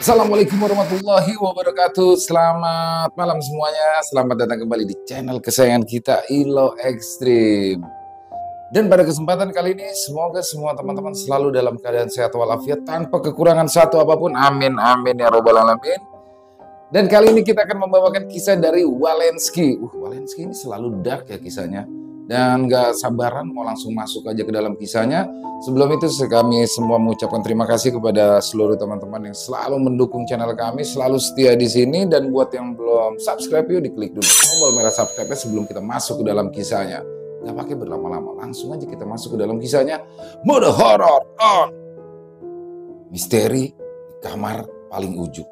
Assalamualaikum warahmatullahi wabarakatuh. Selamat malam semuanya. Selamat datang kembali di channel kesayangan kita, Ilo Ekstrim. Dan pada kesempatan kali ini, semoga semua teman-teman selalu dalam keadaan sehat walafiat tanpa kekurangan satu apapun. Amin, amin ya robbal alamin. Dan kali ini kita akan membawakan kisah dari Walensky. Walensky ini selalu dark ya kisahnya. Dan gak sabaran mau langsung masuk aja ke dalam kisahnya. Sebelum itu kami semua mengucapkan terima kasih kepada seluruh teman-teman yang selalu mendukung channel kami, selalu setia di sini. Dan buat yang belum subscribe, yuk diklik dulu tombol merah subscribe sebelum kita masuk ke dalam kisahnya. Gak pakai berlama-lama, langsung aja kita masuk ke dalam kisahnya. Mode horor on. Misteri di kamar paling ujung.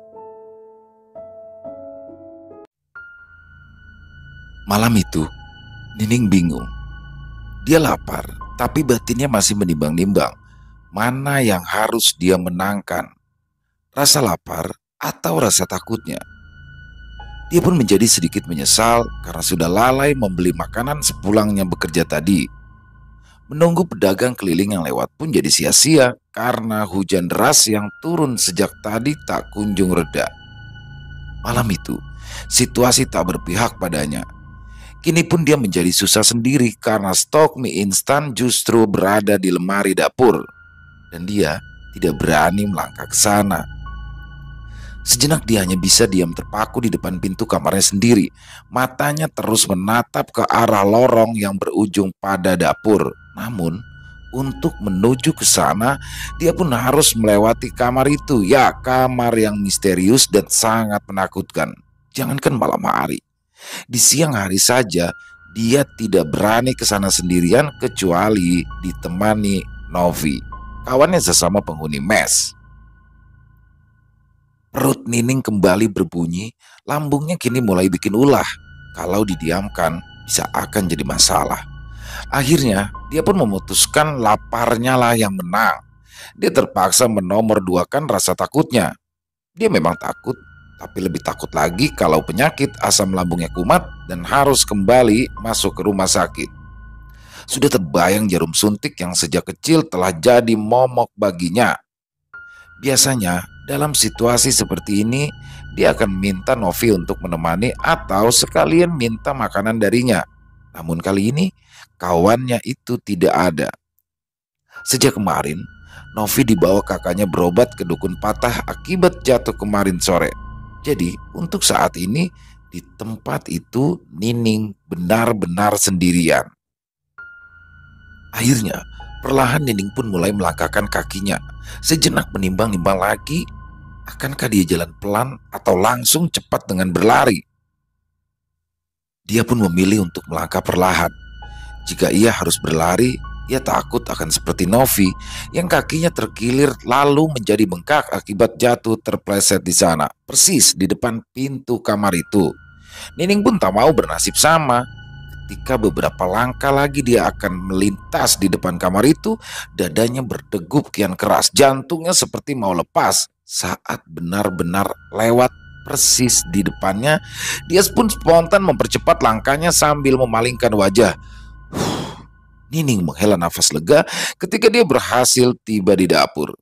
Malam itu, Nining bingung. Dia lapar, tapi batinnya masih menimbang-nimbang mana yang harus dia menangkan, rasa lapar atau rasa takutnya. Dia pun menjadi sedikit menyesal karena sudah lalai membeli makanan sepulangnya bekerja tadi. Menunggu pedagang keliling yang lewat pun jadi sia-sia karena hujan deras yang turun sejak tadi tak kunjung reda. Malam itu, situasi tak berpihak padanya. Kini pun dia menjadi susah sendiri karena stok mie instan justru berada di lemari dapur. Dan dia tidak berani melangkah ke sana. Sejenak dia hanya bisa diam terpaku di depan pintu kamarnya sendiri. Matanya terus menatap ke arah lorong yang berujung pada dapur. Namun, untuk menuju ke sana, dia pun harus melewati kamar itu. Ya, kamar yang misterius dan sangat menakutkan. Jangankan malam hari. Di siang hari saja dia tidak berani ke sana sendirian kecuali ditemani Novi, kawannya sesama penghuni mes. Perut Nining kembali berbunyi, lambungnya kini mulai bikin ulah. Kalau didiamkan bisa akan jadi masalah. Akhirnya dia pun memutuskan laparnya lah yang menang. Dia terpaksa menomorduakan rasa takutnya. Dia memang takut, tapi lebih takut lagi kalau penyakit asam lambungnya kumat dan harus kembali masuk ke rumah sakit. Sudah terbayang jarum suntik yang sejak kecil telah jadi momok baginya. Biasanya dalam situasi seperti ini, dia akan minta Novi untuk menemani atau sekalian minta makanan darinya. Namun kali ini, kawannya itu tidak ada. Sejak kemarin, Novi dibawa kakaknya berobat ke dukun patah akibat jatuh kemarin sore. Jadi untuk saat ini di tempat itu Nining benar-benar sendirian. Akhirnya perlahan Nining pun mulai melangkahkan kakinya. Sejenak menimbang-nimbang lagi, akankah dia jalan pelan atau langsung cepat dengan berlari? Dia pun memilih untuk melangkah perlahan. Jika ia harus berlari, ia takut akan seperti Novi yang kakinya terkilir lalu menjadi bengkak akibat jatuh terpleset di sana, persis di depan pintu kamar itu. Nining pun tak mau bernasib sama. Ketika beberapa langkah lagi dia akan melintas di depan kamar itu, dadanya berdegup kian keras, jantungnya seperti mau lepas. Saat benar-benar lewat persis di depannya, dia pun spontan mempercepat langkahnya sambil memalingkan wajah. Nining menghela nafas lega ketika dia berhasil tiba di dapur.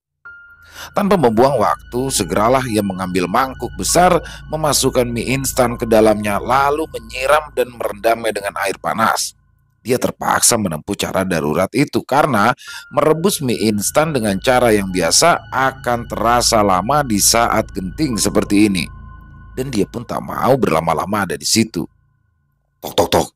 Tanpa membuang waktu, segeralah ia mengambil mangkuk besar, memasukkan mie instan ke dalamnya, lalu menyiram dan merendamnya dengan air panas. Dia terpaksa menempuh cara darurat itu karena merebus mie instan dengan cara yang biasa akan terasa lama di saat genting seperti ini. Dan dia pun tak mau berlama-lama ada di situ. Tok tok tok.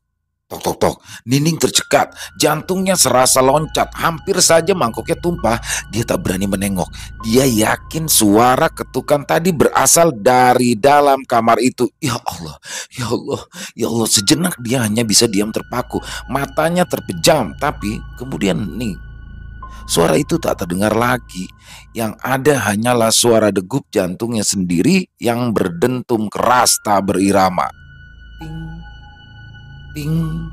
Tok tok tok, Nining tercekat, jantungnya serasa loncat, hampir saja mangkoknya tumpah. Dia tak berani menengok. Dia yakin suara ketukan tadi berasal dari dalam kamar itu. Ya Allah, ya Allah, ya Allah. Sejenak dia hanya bisa diam terpaku, matanya terpejam. Tapi kemudian nih, suara itu tak terdengar lagi. Yang ada hanyalah suara degup jantungnya sendiri yang berdentum keras tak berirama. Ting, ting,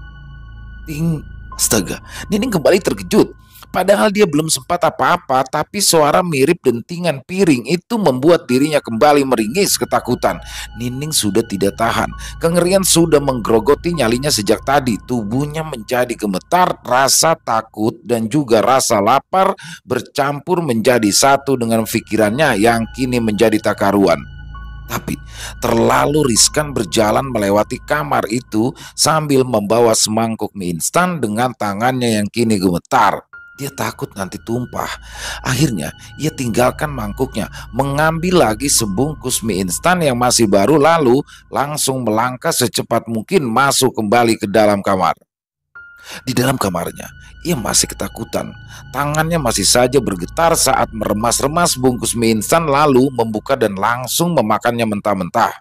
ting. Astaga, Nining kembali terkejut. Padahal dia belum sempat apa-apa, tapi suara mirip dentingan piring itu membuat dirinya kembali meringis ketakutan. Nining sudah tidak tahan. Kengerian sudah menggerogoti nyalinya sejak tadi. Tubuhnya menjadi gemetar, rasa takut dan juga rasa lapar bercampur menjadi satu dengan pikirannya yang kini menjadi tak karuan. Tapi terlalu riskan berjalan melewati kamar itu sambil membawa semangkuk mie instan dengan tangannya yang kini gemetar. Dia takut nanti tumpah. Akhirnya ia tinggalkan mangkuknya, mengambil lagi sebungkus mie instan yang masih baru, lalu langsung melangkah secepat mungkin masuk kembali ke dalam kamar. Di dalam kamarnya, ia masih ketakutan. Tangannya masih saja bergetar saat meremas-remas bungkus mie instan lalu membuka dan langsung memakannya mentah-mentah.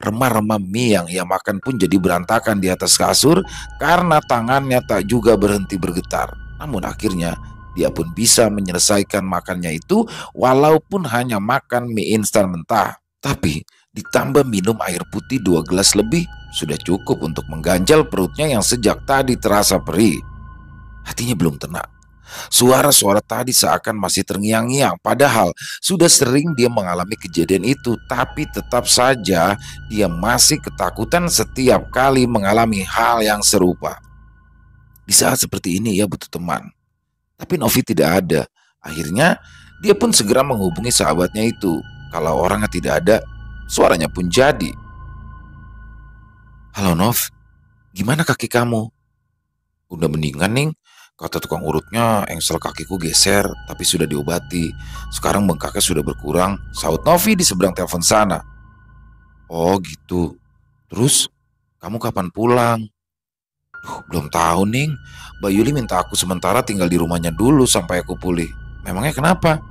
Remah-remah mie yang ia makan pun jadi berantakan di atas kasur karena tangannya tak juga berhenti bergetar. Namun akhirnya dia pun bisa menyelesaikan makannya itu walaupun hanya makan mie instan mentah. Tapi ditambah minum air putih 2 gelas lebih sudah cukup untuk mengganjal perutnya yang sejak tadi terasa perih. Hatinya belum tenang. Suara-suara tadi seakan masih terngiang-ngiang, padahal sudah sering dia mengalami kejadian itu, tapi tetap saja dia masih ketakutan setiap kali mengalami hal yang serupa. Di saat seperti ini ia butuh teman, tapi Novi tidak ada. Akhirnya dia pun segera menghubungi sahabatnya itu. Kalau orangnya tidak ada, suaranya pun jadi. "Halo Nov, gimana kaki kamu?" "Udah mendingan nih. Kata tukang urutnya engsel kakiku geser, tapi sudah diobati. Sekarang bengkaknya sudah berkurang," saut Novi di seberang telepon sana. "Oh gitu. Terus kamu kapan pulang?" "Belum tahu nih. Mbak Yuli minta aku sementara tinggal di rumahnya dulu sampai aku pulih." "Memangnya kenapa?"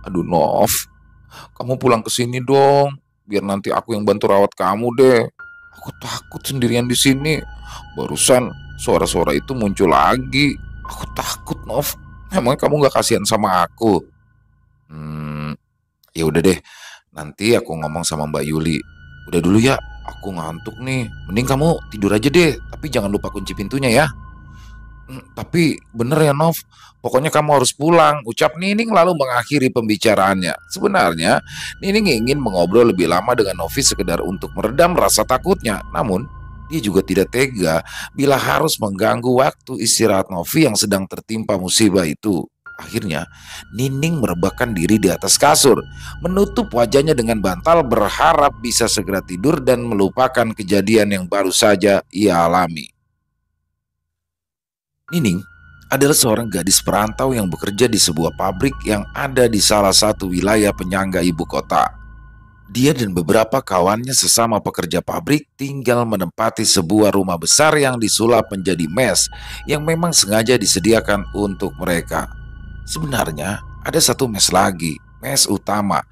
"Aduh Nov, kamu pulang ke sini dong. Biar nanti aku yang bantu rawat kamu deh. Aku takut sendirian di sini. Barusan suara-suara itu muncul lagi. Aku takut, Nov. Emangnya kamu gak kasihan sama aku?" Ya udah deh. Nanti aku ngomong sama Mbak Yuli. Udah dulu ya, aku ngantuk nih. Mending kamu tidur aja deh. Tapi jangan lupa kunci pintunya ya." "Tapi bener ya Nov, pokoknya kamu harus pulang," ucap Nining lalu mengakhiri pembicaraannya. Sebenarnya Nining ingin mengobrol lebih lama dengan Novi sekedar untuk meredam rasa takutnya. Namun dia juga tidak tega bila harus mengganggu waktu istirahat Novi yang sedang tertimpa musibah itu. Akhirnya Nining merebahkan diri di atas kasur, menutup wajahnya dengan bantal berharap bisa segera tidur dan melupakan kejadian yang baru saja ia alami. Nining adalah seorang gadis perantau yang bekerja di sebuah pabrik yang ada di salah satu wilayah penyangga ibu kota. Dia dan beberapa kawannya sesama pekerja pabrik tinggal menempati sebuah rumah besar yang disulap menjadi mes yang memang sengaja disediakan untuk mereka. Sebenarnya ada satu mes lagi, mes utama.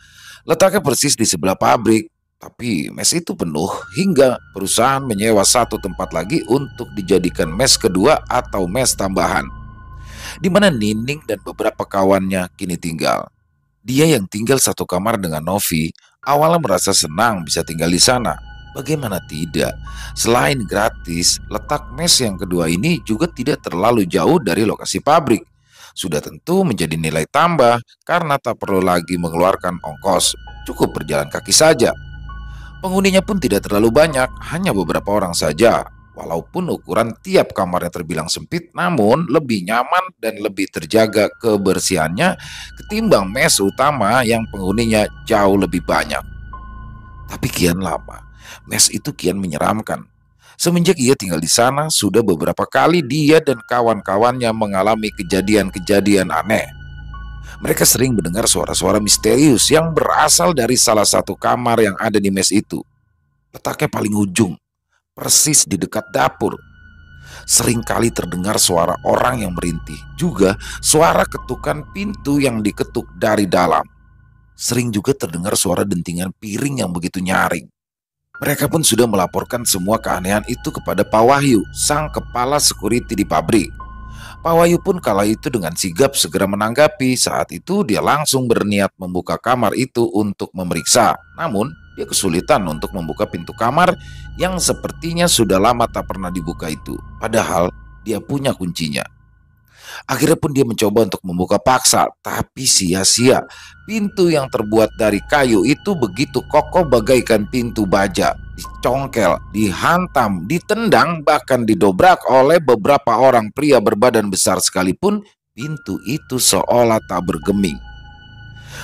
Letaknya persis di sebelah pabrik. Tapi mes itu penuh hingga perusahaan menyewa satu tempat lagi untuk dijadikan mes kedua atau mes tambahan, di mana Nining dan beberapa kawannya kini tinggal. Dia yang tinggal satu kamar dengan Novi awalnya merasa senang bisa tinggal di sana. Bagaimana tidak? Selain gratis, letak mes yang kedua ini juga tidak terlalu jauh dari lokasi pabrik. Sudah tentu menjadi nilai tambah karena tak perlu lagi mengeluarkan ongkos, cukup berjalan kaki saja. Penghuninya pun tidak terlalu banyak, hanya beberapa orang saja. Walaupun ukuran tiap kamarnya terbilang sempit, namun lebih nyaman dan lebih terjaga kebersihannya ketimbang mes utama yang penghuninya jauh lebih banyak. Tapi kian lama, mes itu kian menyeramkan. Semenjak ia tinggal di sana, sudah beberapa kali dia dan kawan-kawannya mengalami kejadian-kejadian aneh. Mereka sering mendengar suara-suara misterius yang berasal dari salah satu kamar yang ada di mes itu. Letaknya paling ujung, persis di dekat dapur. Sering kali terdengar suara orang yang merintih, juga suara ketukan pintu yang diketuk dari dalam. Sering juga terdengar suara dentingan piring yang begitu nyaring. Mereka pun sudah melaporkan semua keanehan itu kepada Pak Wahyu, sang kepala security di pabrik. Pak Wahyu pun kala itu dengan sigap segera menanggapi. Saat itu dia langsung berniat membuka kamar itu untuk memeriksa. Namun dia kesulitan untuk membuka pintu kamar yang sepertinya sudah lama tak pernah dibuka itu. Padahal dia punya kuncinya. Akhirnya pun dia mencoba untuk membuka paksa, tapi sia-sia. Pintu yang terbuat dari kayu itu begitu kokoh bagaikan pintu baja. Dicongkel, dihantam, ditendang, bahkan didobrak oleh beberapa orang pria berbadan besar sekalipun, pintu itu seolah tak bergeming.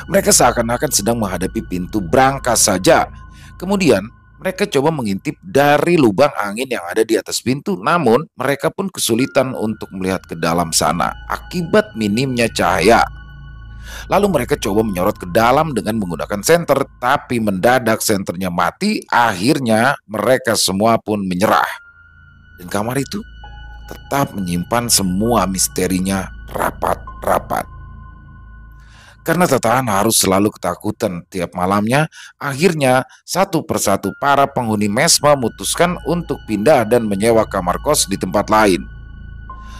Mereka seakan-akan sedang menghadapi pintu brankas saja. Kemudian mereka coba mengintip dari lubang angin yang ada di atas pintu, namun mereka pun kesulitan untuk melihat ke dalam sana akibat minimnya cahaya. Lalu mereka coba menyorot ke dalam dengan menggunakan senter, tapi mendadak senternya mati. Akhirnya mereka semua pun menyerah. Dan kamar itu tetap menyimpan semua misterinya rapat-rapat. Karena tertahan harus selalu ketakutan tiap malamnya, akhirnya satu persatu para penghuni mes memutuskan untuk pindah dan menyewa kamar kos di tempat lain.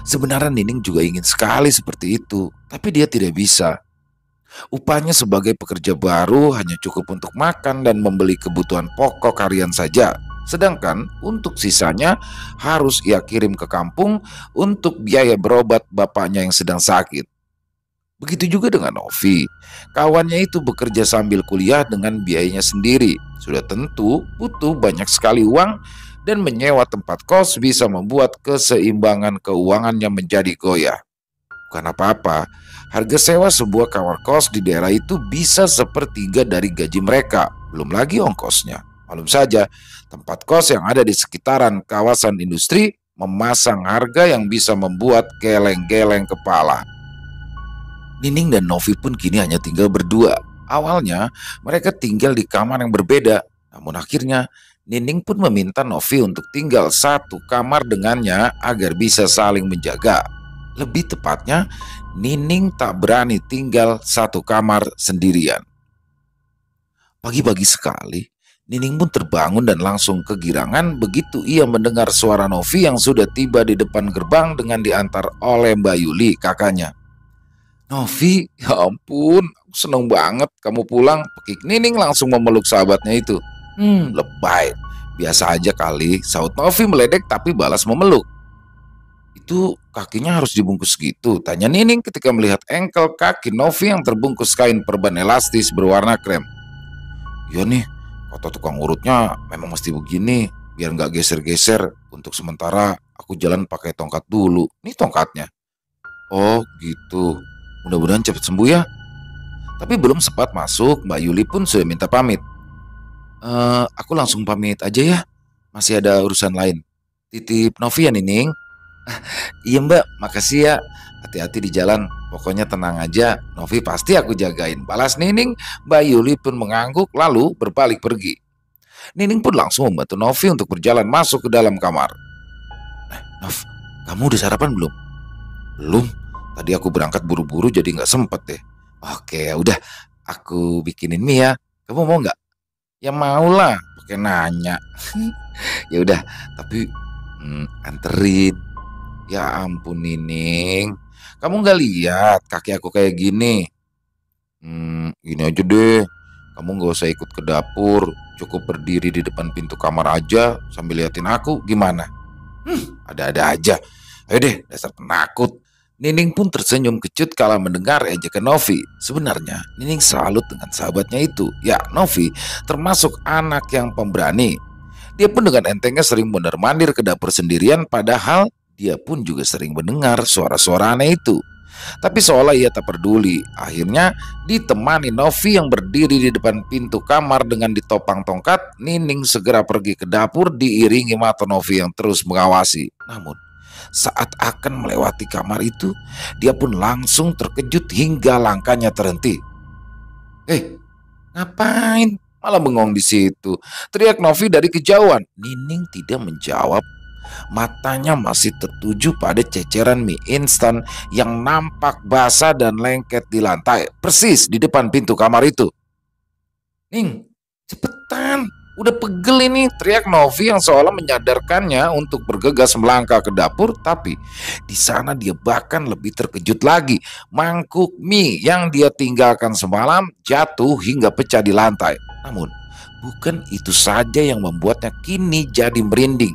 Sebenarnya Nining juga ingin sekali seperti itu, tapi dia tidak bisa. Upahnya sebagai pekerja baru hanya cukup untuk makan dan membeli kebutuhan pokok harian saja. Sedangkan untuk sisanya harus ia kirim ke kampung untuk biaya berobat bapaknya yang sedang sakit. Begitu juga dengan Novi. Kawannya itu bekerja sambil kuliah dengan biayanya sendiri. Sudah tentu butuh banyak sekali uang dan menyewa tempat kos bisa membuat keseimbangan keuangannya menjadi goyah. Bukan apa-apa, harga sewa sebuah kamar kos di daerah itu bisa sepertiga dari gaji mereka, belum lagi ongkosnya. Malum saja, tempat kos yang ada di sekitaran kawasan industri memasang harga yang bisa membuat geleng-geleng kepala. Nining dan Novi pun kini hanya tinggal berdua. Awalnya mereka tinggal di kamar yang berbeda, namun akhirnya Nining pun meminta Novi untuk tinggal satu kamar dengannya agar bisa saling menjaga. Lebih tepatnya, Nining tak berani tinggal satu kamar sendirian. Pagi-pagi sekali, Nining pun terbangun dan langsung kegirangan begitu ia mendengar suara Novi yang sudah tiba di depan gerbang dengan diantar oleh Mbak Yuli, kakaknya. Novi, ya ampun, aku seneng banget kamu pulang. Pekik Nining langsung memeluk sahabatnya itu. Lebay, biasa aja kali, saut Novi meledek tapi balas memeluk. Itu kakinya harus dibungkus gitu, tanya Nining ketika melihat engkel kaki Novi yang terbungkus kain perban elastis berwarna krem. Iya nih, kata tukang urutnya memang mesti begini, biar nggak geser-geser. Untuk sementara aku jalan pakai tongkat dulu. Nih tongkatnya. Oh gitu, mudah-mudahan cepat sembuh ya. Tapi belum sempat masuk, Mbak Yuli pun sudah minta pamit. Aku langsung pamit aja ya, masih ada urusan lain. Titip Novi ya Nining. Iya Mbak, makasih ya. Hati-hati di jalan, pokoknya tenang aja. Novi pasti aku jagain, balas Nining. Mbak Yuli pun mengangguk lalu berbalik pergi. Nining pun langsung membantu Novi untuk berjalan masuk ke dalam kamar. Nov, kamu udah sarapan belum? Belum, tadi aku berangkat buru-buru jadi gak sempet deh. Oke, udah, aku bikinin mie ya. Kamu mau gak? Ya mau lah, pakai nanya. Ya udah, tapi anterin. Ya ampun Nining, kamu gak lihat kaki aku kayak gini? Gini aja deh, kamu gak usah ikut ke dapur, cukup berdiri di depan pintu kamar aja sambil liatin aku, gimana? Ada-ada aja. Ayo deh, dasar penakut. Nining pun tersenyum kecut kala mendengar ejekan Novi. Sebenarnya Nining salut dengan sahabatnya itu. Ya, Novi termasuk anak yang pemberani. Dia pun dengan entengnya sering mondar-mandir ke dapur sendirian, padahal dia pun juga sering mendengar suara-suara aneh itu. Tapi seolah ia tak peduli. Akhirnya ditemani Novi yang berdiri di depan pintu kamar dengan ditopang tongkat, Nining segera pergi ke dapur diiringi mata Novi yang terus mengawasi. Namun saat akan melewati kamar itu, dia pun langsung terkejut hingga langkahnya terhenti. Ngapain? Malah bengong di situ, teriak Novi dari kejauhan. Nining tidak menjawab. Matanya masih tertuju pada ceceran mie instan yang nampak basah dan lengket di lantai, persis di depan pintu kamar itu. Ning, cepetan, udah pegel ini, teriak Novi yang seolah menyadarkannya untuk bergegas melangkah ke dapur. Tapi di sana dia bahkan lebih terkejut lagi. Mangkuk mie yang dia tinggalkan semalam jatuh hingga pecah di lantai. Namun bukan itu saja yang membuatnya kini jadi merinding.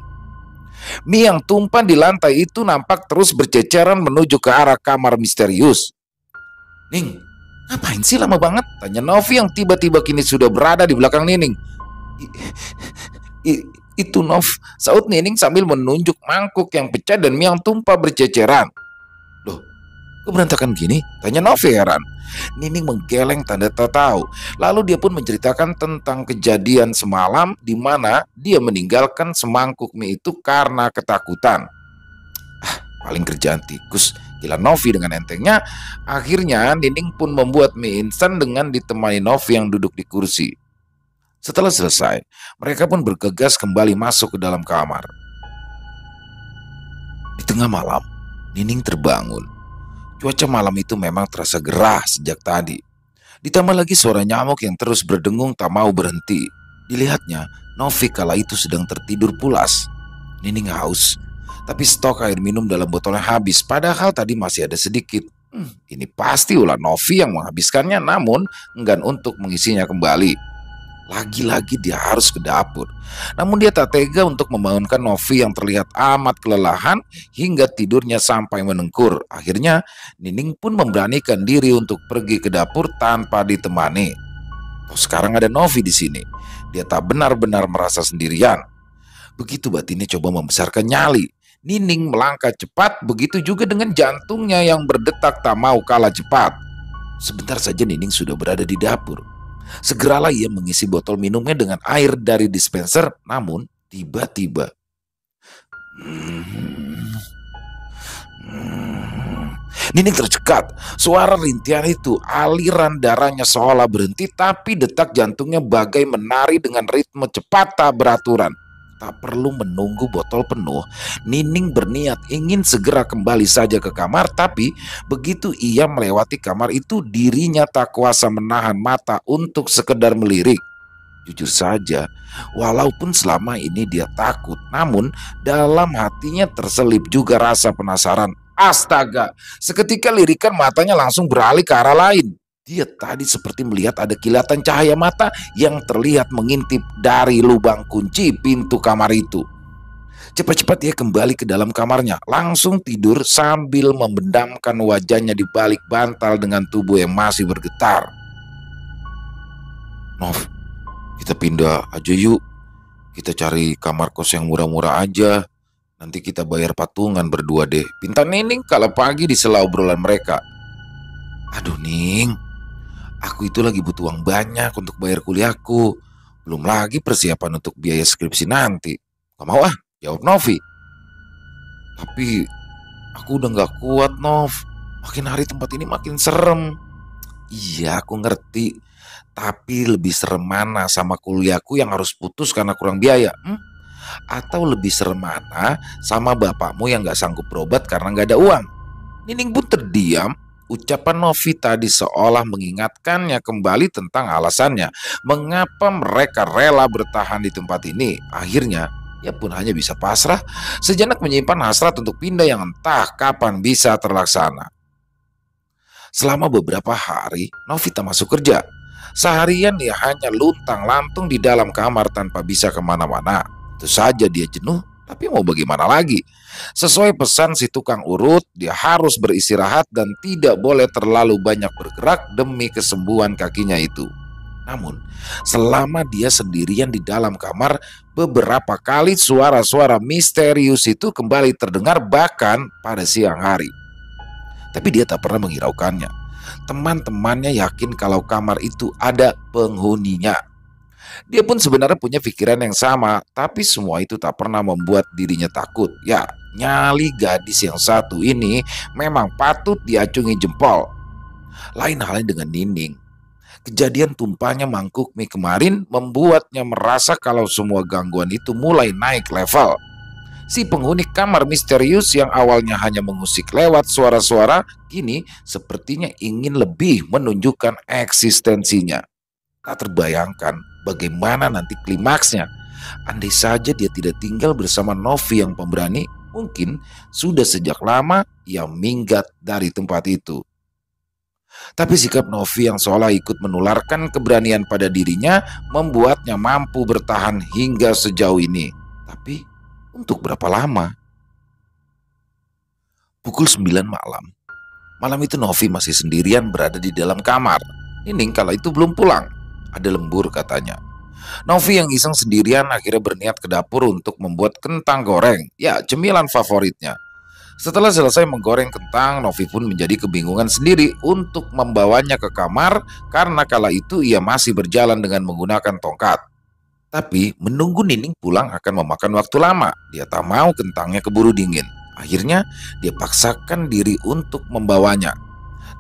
Mie yang tumpah di lantai itu nampak terus berceceran menuju ke arah kamar misterius. "Ning, ngapain sih lama banget?" tanya Novi yang tiba-tiba kini sudah berada di belakang Nining. "I- itu Nov," saut Nining sambil menunjuk mangkuk yang pecah dan mie yang tumpah berceceran. "Loh, kok berantakan gini?" tanya Novi heran. Nining menggeleng tanda tak tahu. Lalu dia pun menceritakan tentang kejadian semalam di mana dia meninggalkan semangkuk mie itu karena ketakutan. Paling kerjaan tikus, gila Novi dengan entengnya. Akhirnya Nining pun membuat mie instan dengan ditemani Novi yang duduk di kursi. Setelah selesai, mereka pun bergegas kembali masuk ke dalam kamar. Di tengah malam, Nining terbangun. Cuaca malam itu memang terasa gerah sejak tadi. Ditambah lagi suara nyamuk yang terus berdengung tak mau berhenti. Dilihatnya, Novi kala itu sedang tertidur pulas. Nining haus, tapi stok air minum dalam botolnya habis, padahal tadi masih ada sedikit. Ini pasti ulah Novi yang menghabiskannya, namun enggan untuk mengisinya kembali. Lagi-lagi dia harus ke dapur. Namun dia tak tega untuk membangunkan Novi yang terlihat amat kelelahan hingga tidurnya sampai menengkur. Akhirnya Nining pun memberanikan diri untuk pergi ke dapur tanpa ditemani. Oh, sekarang ada Novi di sini. Dia tak benar-benar merasa sendirian. Begitu batinnya coba membesarkan nyali, Nining melangkah cepat, begitu juga dengan jantungnya yang berdetak tak mau kalah cepat. Sebentar saja Nining sudah berada di dapur. Segeralah ia mengisi botol minumnya dengan air dari dispenser, namun tiba-tiba Nining tercekat. Suara rintihan itu, aliran darahnya seolah berhenti, tapi detak jantungnya bagai menari dengan ritme cepat tak beraturan. Tak perlu menunggu botol penuh, Nining berniat ingin segera kembali saja ke kamar, tapi begitu ia melewati kamar itu, dirinya tak kuasa menahan mata untuk sekedar melirik. Jujur saja, walaupun selama ini dia takut, namun dalam hatinya terselip juga rasa penasaran. Astaga, seketika lirikan matanya langsung beralih ke arah lain. Dia tadi seperti melihat ada kilatan cahaya mata yang terlihat mengintip dari lubang kunci pintu kamar itu. Cepat-cepat dia kembali ke dalam kamarnya, langsung tidur sambil membendamkan wajahnya di balik bantal dengan tubuh yang masih bergetar. "Nov, kita pindah aja yuk. Kita cari kamar kos yang murah-murah aja. Nanti kita bayar patungan berdua deh," pinta Nining kala pagi di sela obrolan mereka. "Aduh Ning, aku itu lagi butuh uang banyak untuk bayar kuliahku. Belum lagi persiapan untuk biaya skripsi nanti." "Gak mau ah," jawab Novi. "Tapi aku udah gak kuat Nov. Makin hari tempat ini makin serem." "Iya aku ngerti. Tapi lebih serem mana sama kuliahku yang harus putus karena kurang biaya? Atau lebih serem mana sama bapakmu yang gak sanggup berobat karena gak ada uang?" Nining pun terdiam. Ucapan Novi tadi seolah mengingatkannya kembali tentang alasannya mengapa mereka rela bertahan di tempat ini. Akhirnya ia pun hanya bisa pasrah, sejenak menyimpan hasrat untuk pindah yang entah kapan bisa terlaksana. Selama beberapa hari Novi tak masuk kerja. Seharian dia hanya luntang-lantung di dalam kamar tanpa bisa kemana-mana. Tentu saja dia jenuh, tapi mau bagaimana lagi? Sesuai pesan si tukang urut, dia harus beristirahat dan tidak boleh terlalu banyak bergerak demi kesembuhan kakinya itu. Namun, selama dia sendirian di dalam kamar, beberapa kali suara-suara misterius itu kembali terdengar, bahkan pada siang hari. Tapi dia tak pernah menghiraukannya. Teman-temannya yakin kalau kamar itu ada penghuninya. Dia pun sebenarnya punya pikiran yang sama, tapi semua itu tak pernah membuat dirinya takut. Ya, nyali gadis yang satu ini memang patut diacungi jempol. Lain halnya dengan Nining. Kejadian tumpahnya mangkuk mie kemarin membuatnya merasa kalau semua gangguan itu mulai naik level. Si penghuni kamar misterius yang awalnya hanya mengusik lewat suara-suara, kini sepertinya ingin lebih menunjukkan eksistensinya. Tak terbayangkan bagaimana nanti klimaksnya. Andai saja dia tidak tinggal bersama Novi yang pemberani, mungkin sudah sejak lama ia minggat dari tempat itu. Tapi sikap Novi yang seolah ikut menularkan keberanian pada dirinya membuatnya mampu bertahan hingga sejauh ini. Tapi Untuk berapa lama? Pukul 9 malam. Malam itu Novi masih sendirian berada di dalam kamar. Nining kala itu belum pulang. Ada lembur katanya. Novi yang iseng sendirian akhirnya berniat ke dapur untuk membuat kentang goreng. Ya, cemilan favoritnya. Setelah selesai menggoreng kentang, Novi pun menjadi kebingungan sendiri untuk membawanya ke kamar karena kala itu ia masih berjalan dengan menggunakan tongkat. Tapi menunggu Nining pulang akan memakan waktu lama. Dia tak mau kentangnya keburu dingin. Akhirnya dia paksakan diri untuk membawanya.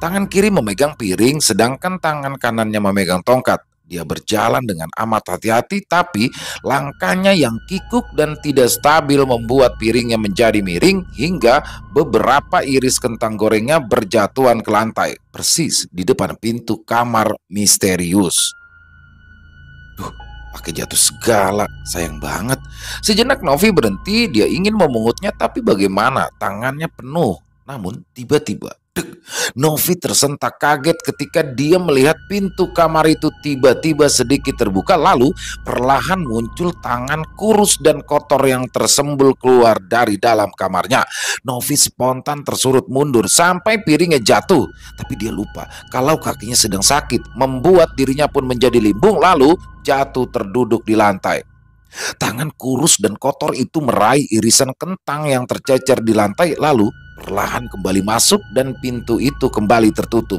Tangan kiri memegang piring sedangkan tangan kanannya memegang tongkat. Dia berjalan dengan amat hati-hati tapi langkahnya yang kikuk dan tidak stabil membuat piringnya menjadi miring hingga beberapa iris kentang gorengnya berjatuhan ke lantai persis di depan pintu kamar misterius. Duh, pakai jatuh segala, sayang banget. Sejenak Novi berhenti, dia ingin memungutnya tapi bagaimana? Tangannya penuh. Namun tiba-tiba Novi tersentak kaget ketika dia melihat pintu kamar itu tiba-tiba sedikit terbuka, lalu perlahan muncul tangan kurus dan kotor yang tersembul keluar dari dalam kamarnya. Novi spontan tersurut mundur sampai piringnya jatuh, tapi dia lupa kalau kakinya sedang sakit, membuat dirinya pun menjadi limbung lalu jatuh terduduk di lantai. Tangan kurus dan kotor itu meraih irisan kentang yang tercecer di lantai lalu perlahan kembali masuk dan pintu itu kembali tertutup.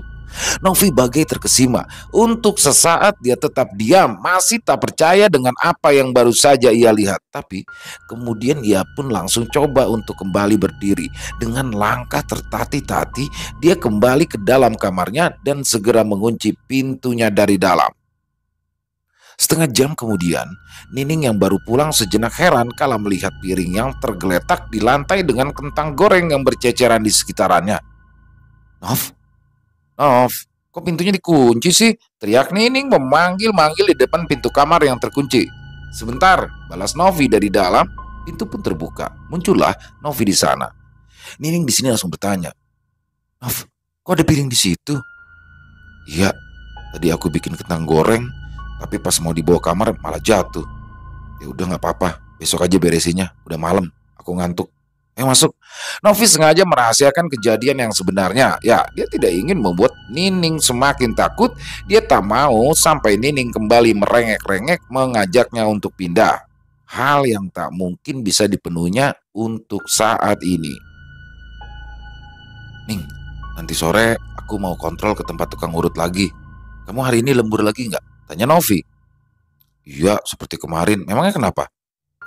Novi bagai terkesima. Untuk sesaat dia tetap diam, masih tak percaya dengan apa yang baru saja ia lihat. Tapi kemudian ia pun langsung coba untuk kembali berdiri. Dengan langkah tertati-tati dia kembali ke dalam kamarnya dan segera mengunci pintunya dari dalam. Setengah jam kemudian, Nining yang baru pulang sejenak heran kala melihat piring yang tergeletak di lantai dengan kentang goreng yang berceceran di sekitarannya. Nov, Nov, kok pintunya dikunci sih? Teriak Nining memanggil-manggil di depan pintu kamar yang terkunci. Sebentar, balas Novi dari dalam. Pintu pun terbuka. Muncullah Novi di sana. Nining di sini langsung bertanya, Nov, kok ada piring di situ? Iya, tadi aku bikin kentang goreng. Tapi pas mau dibawa kamar malah jatuh. Ya udah nggak apa-apa, besok aja beresinnya. Udah malam, aku ngantuk. Masuk. Novi sengaja merahasiakan kejadian yang sebenarnya. Ya, dia tidak ingin membuat Nining semakin takut. Dia tak mau sampai Nining kembali merengek-rengek mengajaknya untuk pindah. Hal yang tak mungkin bisa dipenuhinya untuk saat ini. Ning, nanti sore aku mau kontrol ke tempat tukang urut lagi. Kamu hari ini lembur lagi nggak? Tanya Novi. Iya, seperti kemarin. Memangnya kenapa?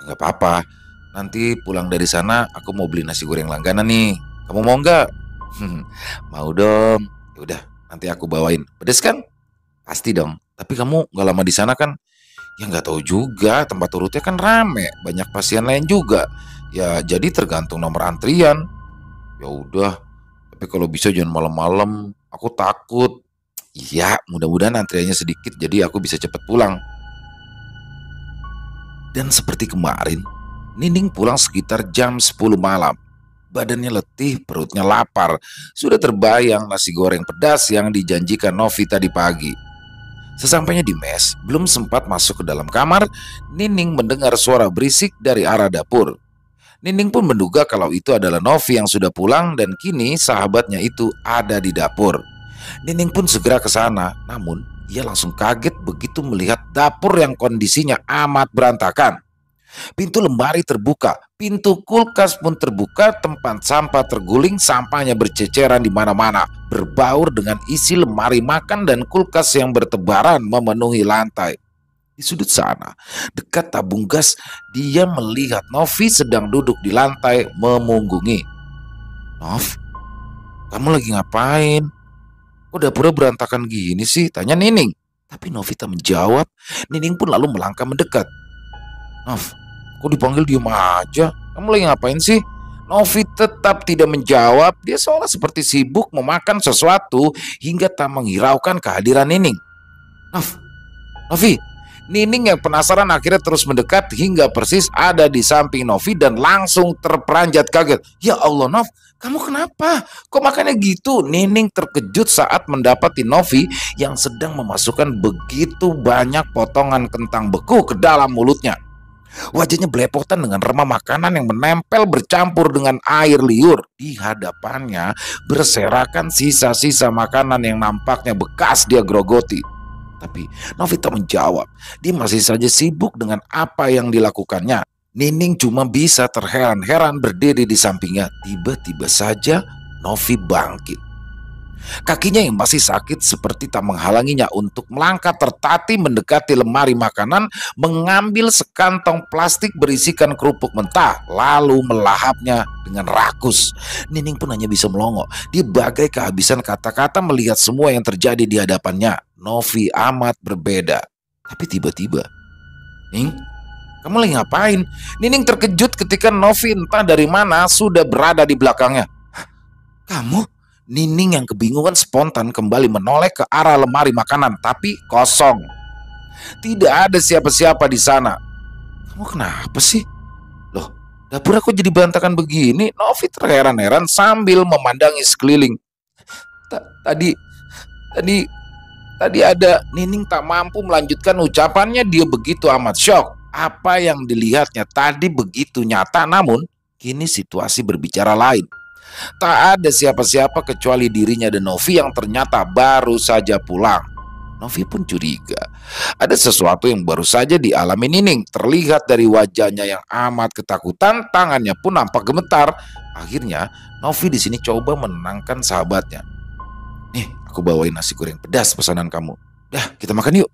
Nggak apa-apa. Nanti pulang dari sana aku mau beli nasi goreng langganan nih. Kamu mau nggak? Mau dong. Yaudah, nanti aku bawain. Pedes kan? Pasti dong. Tapi kamu nggak lama di sana kan? Ya nggak tahu juga. Tempat urutnya kan rame. Banyak pasien lain juga. Ya jadi tergantung nomor antrian. Ya udah. Tapi kalau bisa jangan malam-malam. Aku takut. Iya, mudah-mudahan antriannya sedikit jadi aku bisa cepat pulang. Dan seperti kemarin, Nining pulang sekitar jam 10 malam. Badannya letih, perutnya lapar. Sudah terbayang nasi goreng pedas yang dijanjikan Novi tadi pagi. Sesampainya di mes, belum sempat masuk ke dalam kamar, Nining mendengar suara berisik dari arah dapur. Nining pun menduga kalau itu adalah Novi yang sudah pulang dan kini sahabatnya itu ada di dapur. Nining pun segera ke sana, namun ia langsung kaget begitu melihat dapur yang kondisinya amat berantakan. Pintu lemari terbuka, pintu kulkas pun terbuka, tempat sampah terguling, sampahnya berceceran di mana-mana, berbaur dengan isi lemari makan dan kulkas yang bertebaran memenuhi lantai. Di sudut sana, dekat tabung gas, dia melihat Novi sedang duduk di lantai memunggungi. Nov, kamu lagi ngapain? Kok dapurnya berantakan gini sih? Tanya Nining. Tapi Novi tak menjawab. Nining pun lalu melangkah mendekat. Nov, kok dipanggil diem aja? Kamu lagi ngapain sih? Novi tetap tidak menjawab. Dia seolah seperti sibuk memakan sesuatu hingga tak menghiraukan kehadiran Nining. Novi. Nining yang penasaran akhirnya terus mendekat hingga persis ada di samping Novi dan langsung terperanjat kaget. Ya Allah, Nov, kamu kenapa? Kok makannya gitu? Nining terkejut saat mendapati Novi yang sedang memasukkan begitu banyak potongan kentang beku ke dalam mulutnya. Wajahnya belepotan dengan remah makanan yang menempel bercampur dengan air liur. Di hadapannya berserakan sisa-sisa makanan yang nampaknya bekas dia grogoti. Tapi Novi tak menjawab. Dia masih saja sibuk dengan apa yang dilakukannya. Nining cuma bisa terheran-heran berdiri di sampingnya. Tiba-tiba saja Novi bangkit. Kakinya yang masih sakit seperti tak menghalanginya untuk melangkah tertatih mendekati lemari makanan, mengambil sekantong plastik berisikan kerupuk mentah, lalu melahapnya dengan rakus. Nining pun hanya bisa melongo. Dia bagai kehabisan kata-kata melihat semua yang terjadi di hadapannya. Novi amat berbeda. Tapi tiba-tiba, "Ning, kamu lagi ngapain?" Nining terkejut ketika Novi entah dari mana sudah berada di belakangnya. "Kamu?" Nining yang kebingungan spontan kembali menoleh ke arah lemari makanan, tapi kosong. Tidak ada siapa-siapa di sana. "Kamu kenapa sih?" "Loh, dapur aku jadi berantakan begini." Novi terheran-heran sambil memandangi sekeliling. Tadi, tadi, tadi ada." Nining tak mampu melanjutkan ucapannya, dia begitu amat syok. Apa yang dilihatnya tadi begitu nyata, namun kini situasi berbicara lain. Tak ada siapa-siapa kecuali dirinya dan Novi yang ternyata baru saja pulang. Novi pun curiga. Ada sesuatu yang baru saja dialami Nining. Terlihat dari wajahnya yang amat ketakutan, tangannya pun nampak gemetar. Akhirnya Novi di sini coba menenangkan sahabatnya. "Nih, aku bawain nasi goreng pedas pesanan kamu. Dah, kita makan yuk."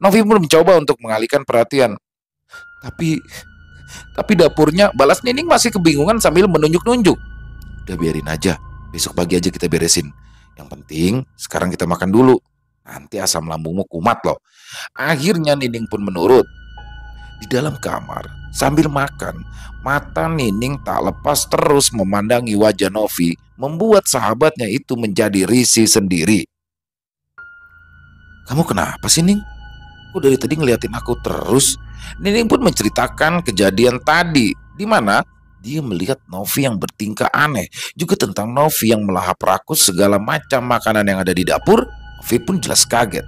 Novi pun mencoba untuk mengalihkan perhatian. Tapi dapurnya," balas Nining masih kebingungan sambil menunjuk-nunjuk. "Udah biarin aja, besok pagi aja kita beresin. Yang penting sekarang kita makan dulu. Nanti asam lambungmu kumat loh." Akhirnya Nining pun menurut. Di dalam kamar, sambil makan, mata Nining tak lepas terus memandangi wajah Novi, membuat sahabatnya itu menjadi risih sendiri. "Kamu kenapa sih, Ning? Kok dari tadi ngeliatin aku terus?" Nining pun menceritakan kejadian tadi, di mana dia melihat Novi yang bertingkah aneh, juga tentang Novi yang melahap rakus segala macam makanan yang ada di dapur. Novi pun jelas kaget.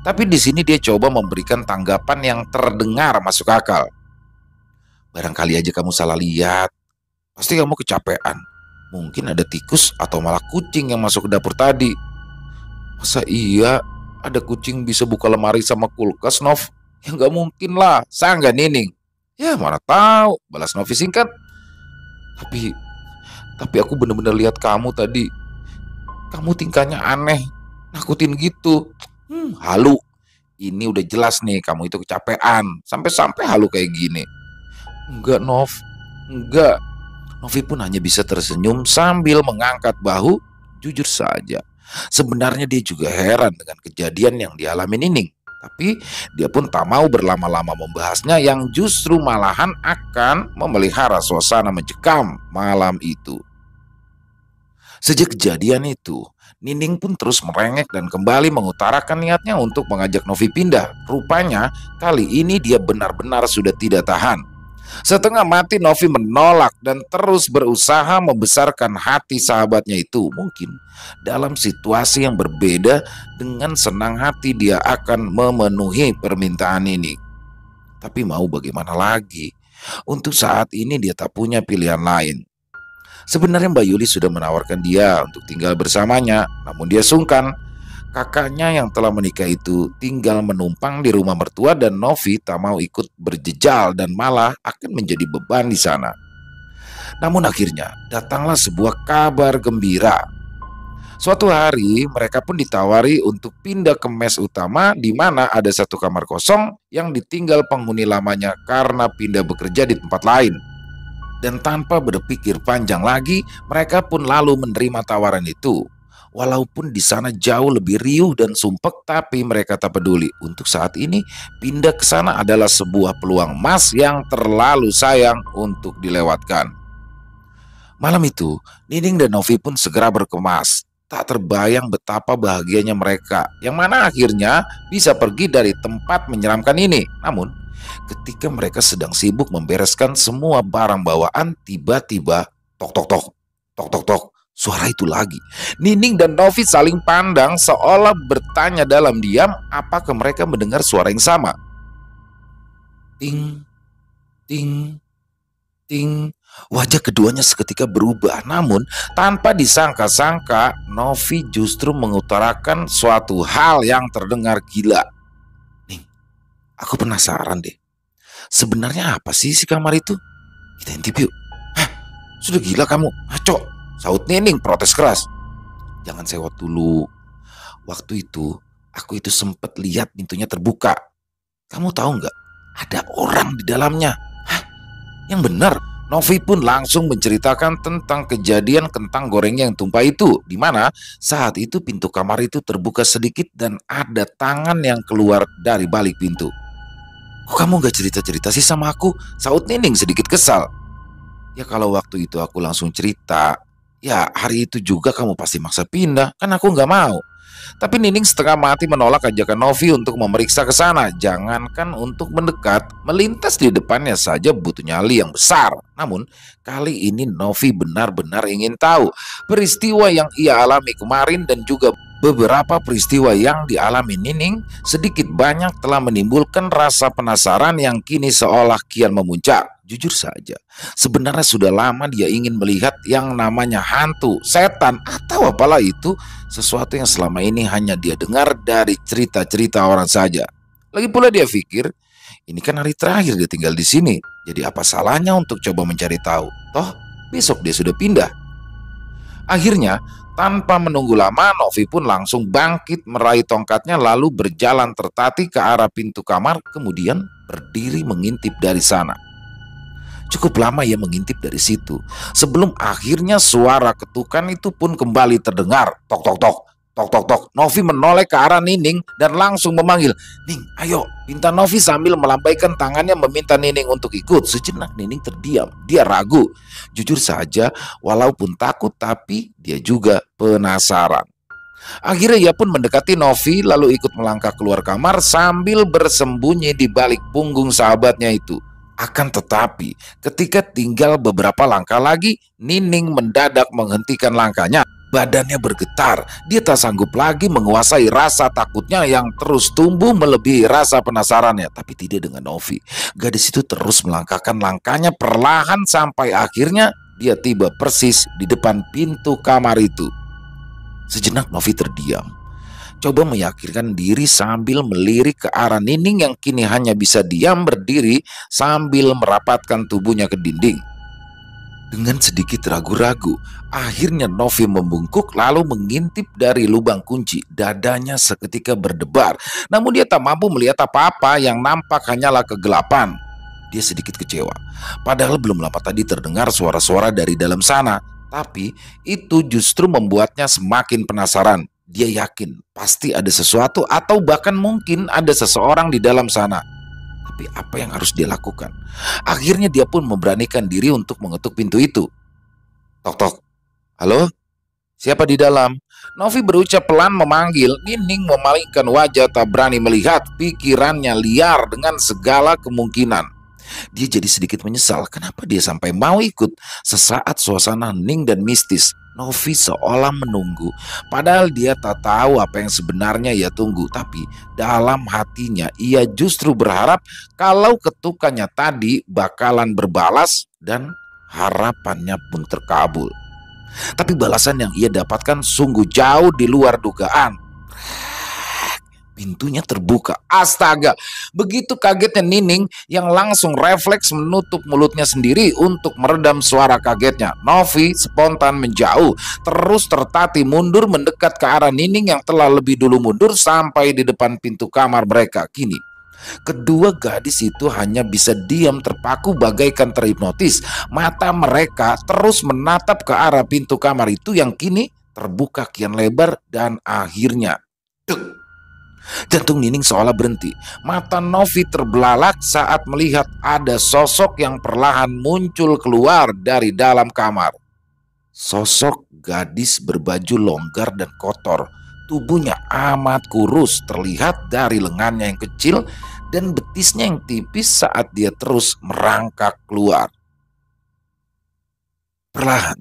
Tapi di sini dia coba memberikan tanggapan yang terdengar masuk akal. "Barangkali aja kamu salah lihat. Pasti kamu kecapean. Mungkin ada tikus atau malah kucing yang masuk ke dapur tadi." "Masa iya ada kucing bisa buka lemari sama kulkas, Nov?" "Ya nggak mungkin lah," sanggah Nining. "Ya mana tahu," balas Novi singkat. Tapi aku bener-bener lihat kamu tadi. Kamu tingkahnya aneh, nakutin gitu." "Halu. Ini udah jelas nih kamu itu kecapean. Sampai-sampai halu kayak gini." "Enggak, Nov. Enggak." Novi pun hanya bisa tersenyum sambil mengangkat bahu. Jujur saja, sebenarnya dia juga heran dengan kejadian yang dialami Nining. Tapi dia pun tak mau berlama-lama membahasnya, yang justru malahan akan memelihara suasana mencekam malam itu. Sejak kejadian itu, Nining pun terus merengek dan kembali mengutarakan niatnya untuk mengajak Novi pindah. Rupanya kali ini dia benar-benar sudah tidak tahan. Setengah mati Novi menolak dan terus berusaha membesarkan hati sahabatnya itu. Mungkin dalam situasi yang berbeda, dengan senang hati dia akan memenuhi permintaan ini. Tapi mau bagaimana lagi? Untuk saat ini dia tak punya pilihan lain. Sebenarnya Mbak Yuli sudah menawarkan dia untuk tinggal bersamanya, namun dia sungkan. Kakaknya yang telah menikah itu tinggal menumpang di rumah mertua dan Novi tak mau ikut berjejal dan malah akan menjadi beban di sana. Namun akhirnya datanglah sebuah kabar gembira. Suatu hari mereka pun ditawari untuk pindah ke mes utama, di mana ada satu kamar kosong yang ditinggal penghuni lamanya karena pindah bekerja di tempat lain. Dan tanpa berpikir panjang lagi, mereka pun lalu menerima tawaran itu. Walaupun di sana jauh lebih riuh dan sumpek, tapi mereka tak peduli. Untuk saat ini, pindah ke sana adalah sebuah peluang emas yang terlalu sayang untuk dilewatkan. Malam itu, Nining dan Novi pun segera berkemas. Tak terbayang betapa bahagianya mereka, yang mana akhirnya bisa pergi dari tempat menyeramkan ini. Namun, ketika mereka sedang sibuk membereskan semua barang bawaan, tiba-tiba tok tok tok, tok tok tok. Suara itu lagi. Nining dan Novi saling pandang seolah bertanya dalam diam apakah mereka mendengar suara yang sama. Ting, Ting, ting. Wajah keduanya seketika berubah. Namun tanpa disangka-sangka, Novi justru mengutarakan suatu hal yang terdengar gila. Ning, aku penasaran deh. Sebenarnya apa sih si kamar itu? Kita intip yuk. Hah, sudah gila kamu, ngaco, saut Nining protes keras. Jangan sewot dulu. Waktu itu, aku itu sempat lihat pintunya terbuka. Kamu tahu nggak? Ada orang di dalamnya. Hah, yang benar. Novi pun langsung menceritakan tentang kejadian kentang gorengnya yang tumpah itu, di mana saat itu pintu kamar itu terbuka sedikit dan ada tangan yang keluar dari balik pintu. Kok kamu gak cerita-cerita sih sama aku? Saut Nining sedikit kesal. Ya kalau waktu itu aku langsung cerita, ya hari itu juga kamu pasti maksa pindah, kan aku gak mau. Tapi Nining setengah mati menolak ajakan Novi untuk memeriksa ke sana. Jangankan untuk mendekat, melintas di depannya saja butuh nyali yang besar. Namun, kali ini Novi benar-benar ingin tahu peristiwa yang ia alami kemarin dan juga beberapa peristiwa yang dialami Nining sedikit banyak telah menimbulkan rasa penasaran yang kini seolah kian memuncak. Jujur saja, sebenarnya sudah lama dia ingin melihat yang namanya hantu, setan, atau apalah itu, sesuatu yang selama ini hanya dia dengar dari cerita-cerita orang saja. Lagi pula dia pikir, ini kan hari terakhir dia tinggal di sini, jadi apa salahnya untuk coba mencari tahu? Toh, besok dia sudah pindah. Akhirnya, tanpa menunggu lama, Novi pun langsung bangkit meraih tongkatnya lalu berjalan tertatih ke arah pintu kamar, kemudian berdiri mengintip dari sana. Cukup lama ia mengintip dari situ sebelum akhirnya suara ketukan itu pun kembali terdengar. Tok tok tok, tok tok tok. Novi menoleh ke arah Nining dan langsung memanggil, "Ning, ayo!" Pinta Novi sambil melambaikan tangannya meminta Nining untuk ikut. Sejenak Nining terdiam, dia ragu. Jujur saja, walaupun takut tapi dia juga penasaran. Akhirnya ia pun mendekati Novi lalu ikut melangkah keluar kamar sambil bersembunyi di balik punggung sahabatnya itu. Akan tetapi, ketika tinggal beberapa langkah lagi, Nining mendadak menghentikan langkahnya. Badannya bergetar, dia tak sanggup lagi menguasai rasa takutnya yang terus tumbuh melebihi rasa penasarannya. Tapi tidak dengan Novi. Gadis itu terus melangkahkan langkahnya perlahan sampai akhirnya dia tiba persis di depan pintu kamar itu. Sejenak Novi terdiam, coba meyakinkan diri sambil melirik ke arah Nining yang kini hanya bisa diam berdiri sambil merapatkan tubuhnya ke dinding. Dengan sedikit ragu-ragu, akhirnya Novi membungkuk lalu mengintip dari lubang kunci. Dadanya seketika berdebar, namun dia tak mampu melihat apa-apa, yang nampak hanyalah kegelapan. Dia sedikit kecewa, padahal belum lama tadi terdengar suara-suara dari dalam sana. Tapi itu justru membuatnya semakin penasaran. Dia yakin pasti ada sesuatu atau bahkan mungkin ada seseorang di dalam sana. Tapi apa yang harus dia lakukan? Akhirnya dia pun memberanikan diri untuk mengetuk pintu itu. Tok tok. Halo? Siapa di dalam? Novi berucap pelan memanggil. Nining memalingkan wajah tak berani melihat. Pikirannya liar dengan segala kemungkinan. Dia jadi sedikit menyesal kenapa dia sampai mau ikut. Sesaat suasana hening dan mistis. Novi seolah menunggu, padahal dia tak tahu apa yang sebenarnya ia tunggu. Tapi dalam hatinya ia justru berharap kalau ketukannya tadi bakalan berbalas dan harapannya pun terkabul. Tapi balasan yang ia dapatkan sungguh jauh di luar dugaan. Pintunya terbuka. Astaga, begitu kagetnya Nining yang langsung refleks menutup mulutnya sendiri untuk meredam suara kagetnya. Novi spontan menjauh, terus tertatih mundur mendekat ke arah Nining yang telah lebih dulu mundur sampai di depan pintu kamar mereka. Kini, kedua gadis itu hanya bisa diam terpaku bagaikan terhipnotis. Mata mereka terus menatap ke arah pintu kamar itu yang kini terbuka kian lebar dan akhirnya duk. Jantung Nining seolah berhenti. Mata Novi terbelalak saat melihat ada sosok yang perlahan muncul keluar dari dalam kamar. Sosok gadis berbaju longgar dan kotor. Tubuhnya amat kurus terlihat dari lengannya yang kecil dan betisnya yang tipis saat dia terus merangkak keluar. Perlahan,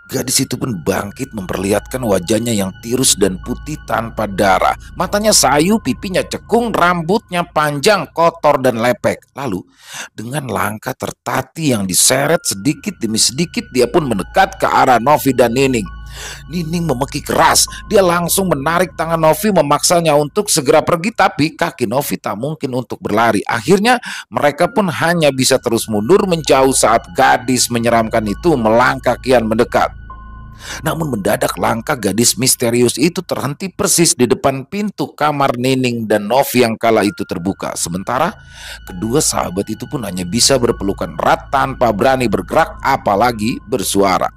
Gadis itu pun bangkit memperlihatkan wajahnya yang tirus dan putih tanpa darah. Matanya sayu, pipinya cekung, rambutnya panjang, kotor dan lepek. Lalu dengan langkah tertati yang diseret sedikit demi sedikit, dia pun mendekat ke arah Novi dan Nining. Nining memekik keras. Dia langsung menarik tangan Novi memaksanya untuk segera pergi, tapi kaki Novi tak mungkin untuk berlari. Akhirnya mereka pun hanya bisa terus mundur menjauh saat gadis menyeramkan itu melangkah kian mendekat. Namun mendadak langkah gadis misterius itu terhenti persis di depan pintu kamar Nining dan Novi yang kala itu terbuka. Sementara kedua sahabat itu pun hanya bisa berpelukan erat tanpa berani bergerak apalagi bersuara.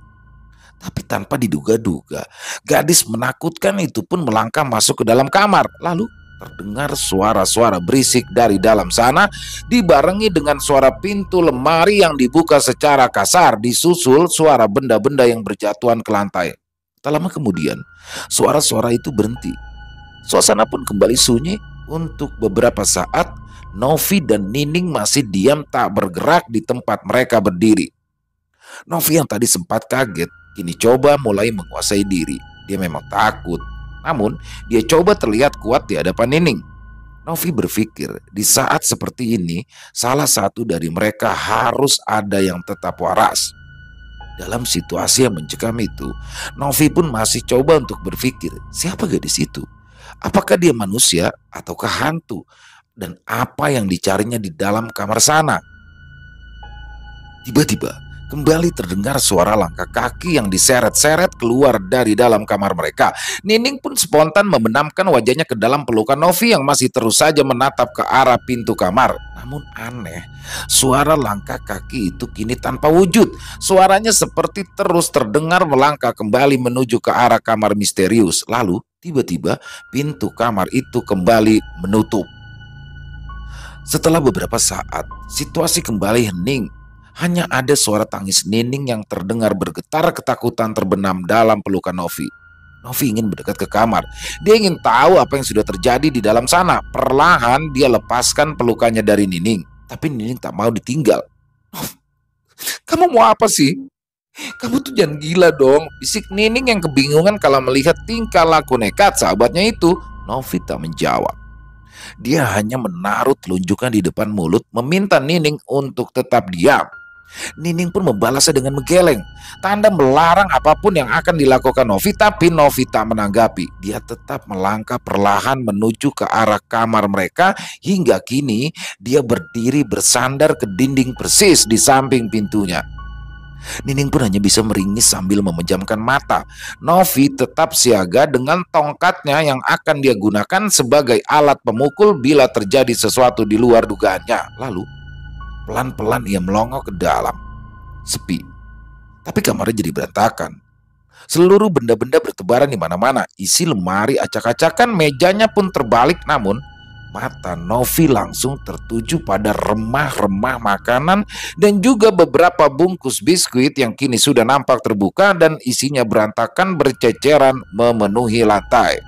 Tapi tanpa diduga-duga, gadis menakutkan itu pun melangkah masuk ke dalam kamar. Lalu terdengar suara-suara berisik dari dalam sana, dibarengi dengan suara pintu lemari yang dibuka secara kasar, disusul suara benda-benda yang berjatuhan ke lantai. Tak lama kemudian, suara-suara itu berhenti. Suasana pun kembali sunyi. Untuk beberapa saat, Novi dan Nining masih diam tak bergerak di tempat mereka berdiri. Novi yang tadi sempat kaget, kini coba mulai menguasai diri. Dia memang takut, namun dia coba terlihat kuat di hadapan Nining. Novi berpikir di saat seperti ini, salah satu dari mereka harus ada yang tetap waras. Dalam situasi yang mencekam itu, Novi pun masih coba untuk berpikir, siapa gadis itu? Apakah dia manusia ataukah hantu? Dan apa yang dicarinya di dalam kamar sana? Tiba-tiba kembali terdengar suara langkah kaki yang diseret-seret keluar dari dalam kamar mereka. Nining pun spontan membenamkan wajahnya ke dalam pelukan Novi yang masih terus saja menatap ke arah pintu kamar. Namun aneh, suara langkah kaki itu kini tanpa wujud. Suaranya seperti terus terdengar melangkah kembali menuju ke arah kamar misterius. Lalu tiba-tiba pintu kamar itu kembali menutup. Setelah beberapa saat, situasi kembali hening. Hanya ada suara tangis Nining yang terdengar bergetar ketakutan terbenam dalam pelukan Novi. Novi ingin mendekat ke kamar. Dia ingin tahu apa yang sudah terjadi di dalam sana. Perlahan dia lepaskan pelukannya dari Nining. Tapi Nining tak mau ditinggal. "Kamu mau apa sih? Kamu tuh jangan gila dong," bisik Nining yang kebingungan kalau melihat tingkah laku nekat sahabatnya itu. Novi tak menjawab. Dia hanya menaruh telunjuknya di depan mulut, meminta Nining untuk tetap diam. Nining pun membalasnya dengan menggeleng, tanda melarang apapun yang akan dilakukan Novi, tapi Novi tak menanggapi. Dia tetap melangkah perlahan menuju ke arah kamar mereka. Hingga kini dia berdiri bersandar ke dinding persis di samping pintunya. Nining pun hanya bisa meringis sambil memejamkan mata. Novi tetap siaga dengan tongkatnya yang akan dia gunakan sebagai alat pemukul bila terjadi sesuatu di luar dugaannya. Lalu pelan-pelan ia melongok ke dalam. Sepi. Tapi kamarnya jadi berantakan. Seluruh benda-benda bertebaran di mana-mana. Isi lemari acak-acakan, mejanya pun terbalik. Namun mata Novi langsung tertuju pada remah-remah makanan dan juga beberapa bungkus biskuit yang kini sudah nampak terbuka dan isinya berantakan berceceran memenuhi lantai.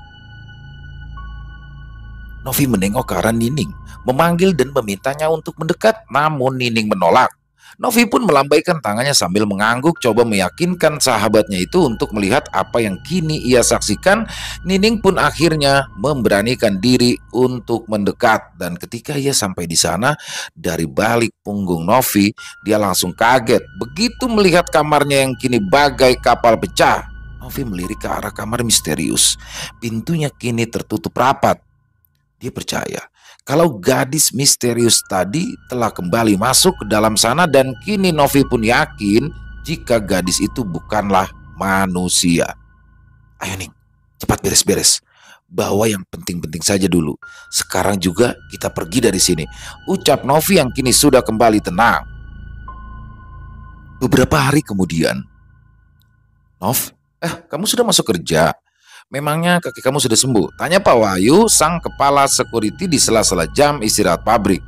Novi menengok ke arah Nining, memanggil dan memintanya untuk mendekat, namun Nining menolak. Novi pun melambaikan tangannya sambil mengangguk, coba meyakinkan sahabatnya itu untuk melihat apa yang kini ia saksikan. Nining pun akhirnya memberanikan diri untuk mendekat, dan ketika ia sampai di sana, dari balik punggung Novi, dia langsung kaget begitu melihat kamarnya yang kini bagai kapal pecah. Novi melirik ke arah kamar misterius. Pintunya kini tertutup rapat. Dia percaya kalau gadis misterius tadi telah kembali masuk ke dalam sana, dan kini Novi pun yakin jika gadis itu bukanlah manusia. "Ayo Ning, cepat beres-beres. Bawa yang penting-penting saja dulu. Sekarang juga kita pergi dari sini," ucap Novi yang kini sudah kembali tenang. Beberapa hari kemudian, "Nov, kamu sudah masuk kerja? Memangnya kaki kamu sudah sembuh?" tanya Pak Wahyu, sang kepala security di sela-sela jam istirahat pabrik.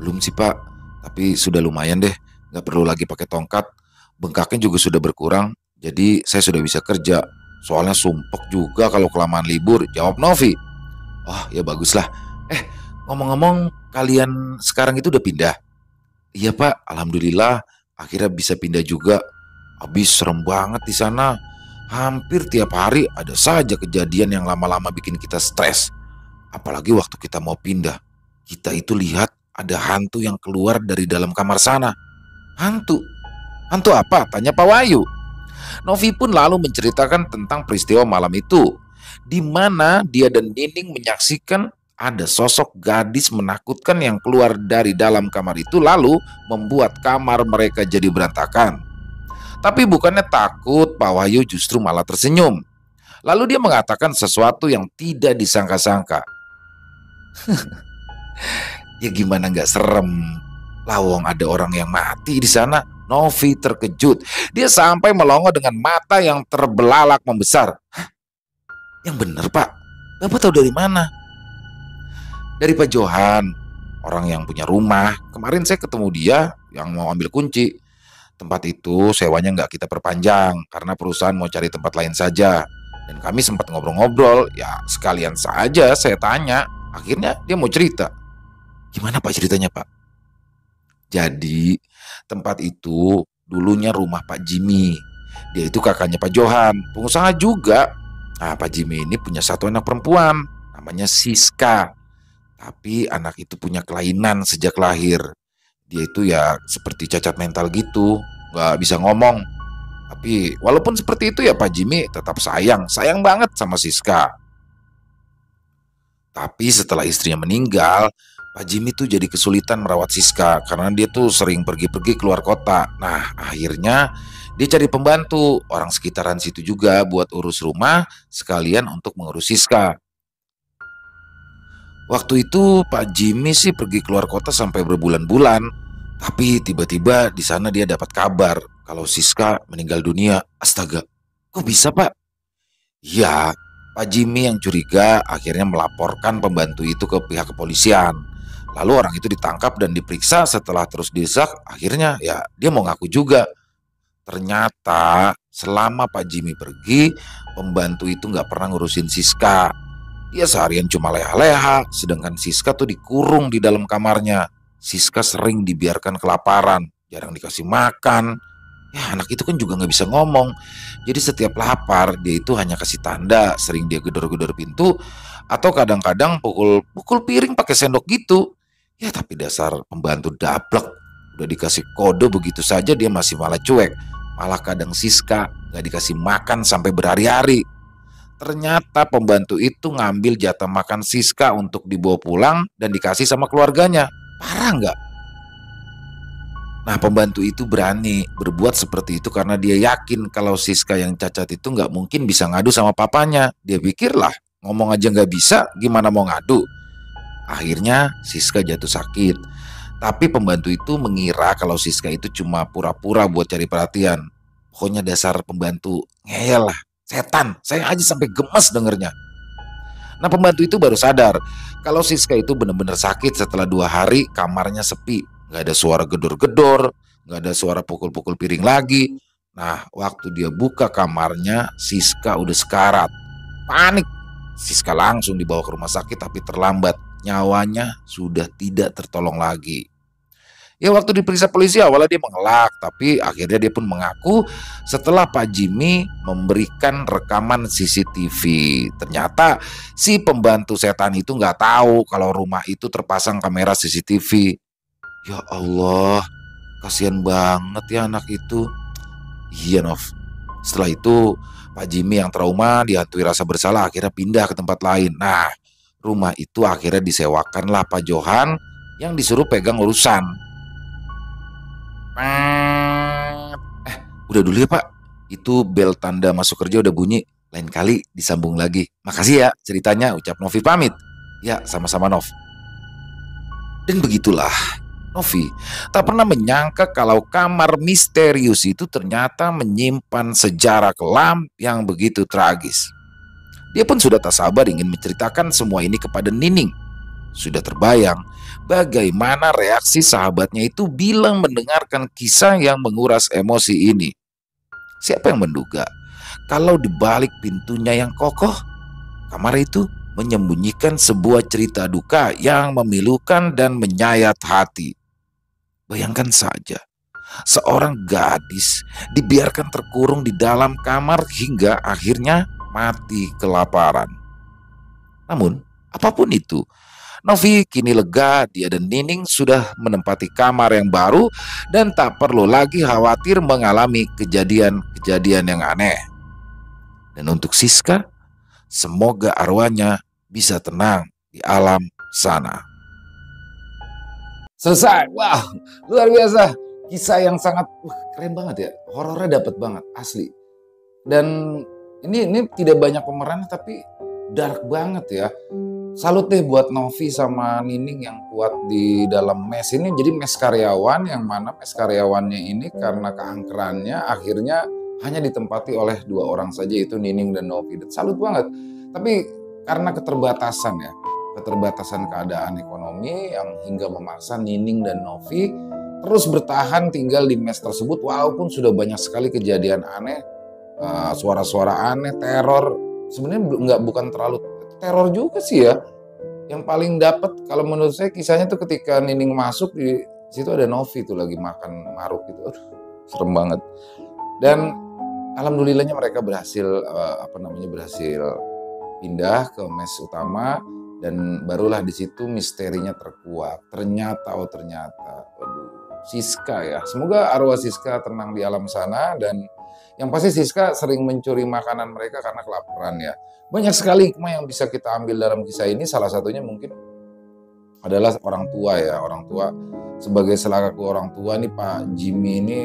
"Belum sih Pak, tapi sudah lumayan deh, nggak perlu lagi pakai tongkat. Bengkaknya juga sudah berkurang, jadi saya sudah bisa kerja. Soalnya sumpek juga kalau kelamaan libur," jawab Novi. "Oh ya baguslah. Ngomong-ngomong, kalian sekarang itu udah pindah?" "Iya Pak, alhamdulillah akhirnya bisa pindah juga." Habis serem banget di sana. Hampir tiap hari ada saja kejadian yang lama-lama bikin kita stres. Apalagi waktu kita mau pindah. Kita itu lihat ada hantu yang keluar dari dalam kamar sana. Hantu? Hantu apa? Tanya Pak Wahyu. Novi pun lalu menceritakan tentang peristiwa malam itu, di mana dia dan Nining menyaksikan ada sosok gadis menakutkan yang keluar dari dalam kamar itu lalu membuat kamar mereka jadi berantakan. Tapi bukannya takut, Pak Wahyu justru malah tersenyum. Lalu dia mengatakan sesuatu yang tidak disangka-sangka. Ya gimana nggak serem? Lawang ada orang yang mati di sana. Novi terkejut. Dia sampai melongo dengan mata yang terbelalak membesar. Hah? Yang benar, Pak. Bapak tahu dari mana? Dari Pak Johan, orang yang punya rumah. Kemarin saya ketemu dia yang mau ambil kunci. Tempat itu sewanya nggak kita perpanjang karena perusahaan mau cari tempat lain saja. Dan kami sempat ngobrol-ngobrol, ya sekalian saja saya tanya. Akhirnya dia mau cerita. Gimana Pak ceritanya, Pak? Jadi tempat itu dulunya rumah Pak Jimmy. Dia itu kakaknya Pak Johan, pengusaha juga. Nah, Pak Jimmy ini punya satu anak perempuan, namanya Siska. Tapi anak itu punya kelainan sejak lahir. Dia itu ya seperti cacat mental gitu, nggak bisa ngomong. Tapi walaupun seperti itu ya Pak Jimmy tetap sayang banget sama Siska. Tapi setelah istrinya meninggal, Pak Jimmy tuh jadi kesulitan merawat Siska karena dia tuh sering pergi-pergi keluar kota. Nah, akhirnya dia cari pembantu orang sekitaran situ juga buat urus rumah sekalian untuk mengurus Siska. Waktu itu Pak Jimmy sih pergi keluar kota sampai berbulan-bulan. Tapi tiba-tiba di sana dia dapat kabar kalau Siska meninggal dunia. Astaga, kok bisa Pak? Ya, Pak Jimmy yang curiga akhirnya melaporkan pembantu itu ke pihak kepolisian. Lalu orang itu ditangkap dan diperiksa. Setelah terus didesak, akhirnya ya dia mau ngaku juga. Ternyata selama Pak Jimmy pergi, pembantu itu nggak pernah ngurusin Siska. Dia seharian cuma leha-leha, sedangkan Siska tuh dikurung di dalam kamarnya. Siska sering dibiarkan kelaparan, jarang dikasih makan. Ya anak itu kan juga nggak bisa ngomong. Jadi setiap lapar dia itu hanya kasih tanda, sering dia gedor-gedor pintu, atau kadang-kadang pukul piring pakai sendok gitu. Ya tapi dasar pembantu dablek, udah dikasih kode begitu saja dia masih malah cuek. Malah kadang Siska nggak dikasih makan sampai berhari-hari. Ternyata pembantu itu ngambil jatah makan Siska untuk dibawa pulang dan dikasih sama keluarganya. Parah nggak? Nah, pembantu itu berani berbuat seperti itu karena dia yakin kalau Siska yang cacat itu nggak mungkin bisa ngadu sama papanya. Dia pikirlah, ngomong aja nggak bisa, gimana mau ngadu? Akhirnya Siska jatuh sakit. Tapi pembantu itu mengira kalau Siska itu cuma pura-pura buat cari perhatian. Pokoknya dasar pembantu ngeyel lah, setan. Saya aja sampai gemes dengernya. Nah, pembantu itu baru sadar kalau Siska itu benar-benar sakit setelah 2 hari kamarnya sepi. Gak ada suara gedor-gedor, gak ada suara pukul-pukul piring lagi. Nah, waktu dia buka kamarnya, Siska udah sekarat. Panik. Siska langsung dibawa ke rumah sakit tapi terlambat. Nyawanya sudah tidak tertolong lagi. Ya waktu diperiksa polisi awalnya dia mengelak, tapi akhirnya dia pun mengaku setelah Pak Jimmy memberikan rekaman CCTV. Ternyata si pembantu setan itu nggak tahu kalau rumah itu terpasang kamera CCTV. Ya Allah, kasihan banget ya anak itu. Iya Nov. Setelah itu Pak Jimmy yang trauma dihantui rasa bersalah akhirnya pindah ke tempat lain. Nah, rumah itu akhirnya disewakanlah Pak Johan yang disuruh pegang urusan. Udah dulu ya Pak. Itu bel tanda masuk kerja udah bunyi. Lain kali disambung lagi. Makasih ya ceritanya, ucap Novi pamit. Ya, sama-sama Nov. Dan begitulah, Novi tak pernah menyangka kalau kamar misterius itu ternyata menyimpan sejarah kelam yang begitu tragis. Dia pun sudah tak sabar ingin menceritakan semua ini kepada Nining. Sudah terbayang bagaimana reaksi sahabatnya itu bila mendengarkan kisah yang menguras emosi ini. Siapa yang menduga kalau di balik pintunya yang kokoh, kamar itu menyembunyikan sebuah cerita duka yang memilukan dan menyayat hati. Bayangkan saja, Seorang gadis dibiarkan terkurung di dalam kamar hingga akhirnya mati kelaparan. Namun, apapun itu, Novi kini lega, dia dan Nining sudah menempati kamar yang baru dan tak perlu lagi khawatir mengalami kejadian-kejadian yang aneh. Dan untuk Siska, semoga arwahnya bisa tenang di alam sana. Selesai. Wah, luar biasa. Kisah yang sangat keren banget ya. Horornya dapat banget, asli. Dan ini tidak banyak pemeran tapi dark banget ya. Salut deh buat Novi sama Nining yang kuat di dalam mes ini. Jadi mes karyawan, yang mana mes karyawannya ini karena keangkerannya akhirnya hanya ditempati oleh 2 orang saja, itu Nining dan Novi. Dan salut banget. Tapi karena keterbatasan ya, keterbatasan keadaan ekonomi yang hingga memaksa Nining dan Novi terus bertahan tinggal di mes tersebut walaupun sudah banyak sekali kejadian aneh, suara-suara aneh, teror. Sebenarnya bukan terlalu teror juga sih ya. Yang paling dapat kalau menurut saya kisahnya tuh ketika Nining masuk, di situ ada Novi tuh lagi makan maruk gitu. Aduh, serem banget. Dan alhamdulillahnya mereka berhasil berhasil pindah ke mes utama, dan barulah di situ misterinya terkuak. Ternyata Siska ya. Semoga arwah Siska tenang di alam sana, dan yang pasti Siska sering mencuri makanan mereka karena kelaparan ya. Banyak sekali hikmah yang bisa kita ambil dalam kisah ini. Salah satunya mungkin adalah orang tua ya. Orang tua, sebagai selaku orang tua nih, Pak Jimmy ini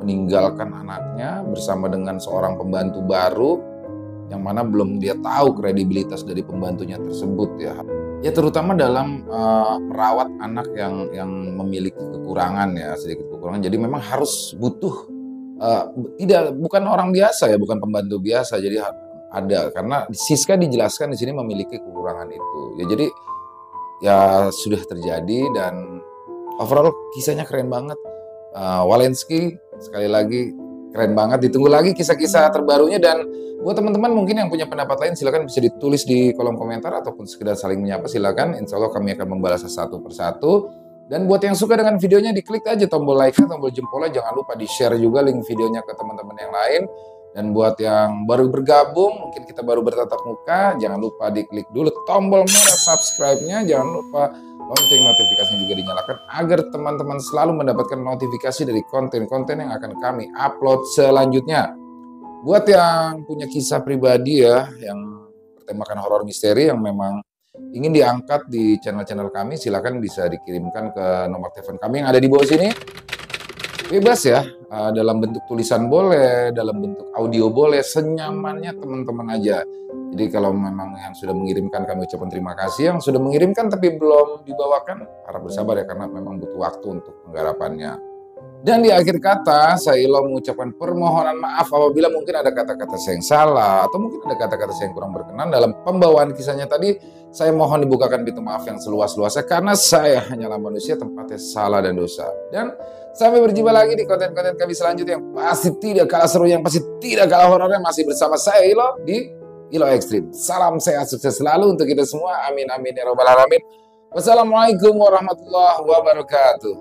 meninggalkan anaknya bersama dengan seorang pembantu baru yang mana belum dia tahu kredibilitas dari pembantunya tersebut ya. Ya terutama dalam merawat anak yang memiliki kekurangan ya, sedikit kekurangan. Jadi memang harus butuh bukan orang biasa ya, bukan pembantu biasa. Jadi ada, karena Siska dijelaskan di sini memiliki kekurangan itu. Ya jadi ya sudah terjadi, dan overall kisahnya keren banget. Walensky sekali lagi keren banget. Ditunggu lagi kisah-kisah terbarunya, dan buat teman-teman mungkin yang punya pendapat lain silakan bisa ditulis di kolom komentar ataupun sekedar saling menyapa, silakan. Insya Allah kami akan membalas satu persatu. Dan buat yang suka dengan videonya, diklik aja tombol like-nya, tombol jempolnya, jangan lupa di-share juga link videonya ke teman-teman yang lain. Dan buat yang baru bergabung, mungkin kita baru bertatap muka, jangan lupa diklik dulu tombol merah subscribe-nya, jangan lupa lonceng notifikasinya juga dinyalakan agar teman-teman selalu mendapatkan notifikasi dari konten-konten yang akan kami upload selanjutnya. Buat yang punya kisah pribadi ya, yang bertemakan horor misteri yang memang ingin diangkat di channel-channel kami, silakan bisa dikirimkan ke nomor telepon kami yang ada di bawah sini. Bebas ya, dalam bentuk tulisan boleh, dalam bentuk audio boleh, senyamannya teman-teman aja. Jadi kalau memang yang sudah mengirimkan, kami ucapkan terima kasih. Yang sudah mengirimkan tapi belum dibawakan, harap bersabar ya, karena memang butuh waktu untuk penggarapannya. Dan di akhir kata, saya Ilo mengucapkan permohonan maaf apabila mungkin ada kata-kata saya yang salah, atau mungkin ada kata-kata saya yang kurang berkenan dalam pembawaan kisahnya tadi. Saya mohon dibukakan pintu maaf yang seluas-luasnya, karena saya hanyalah manusia, tempatnya salah dan dosa. Dan sampai berjumpa lagi di konten-konten kami selanjutnya yang pasti tidak kalah seru, yang pasti tidak kalah horornya, masih bersama saya Ilo di Ilo Ekstrim. Salam sehat, sukses selalu untuk kita semua. Amin, amin, ya robbal alamin. Wassalamualaikum warahmatullahi wabarakatuh.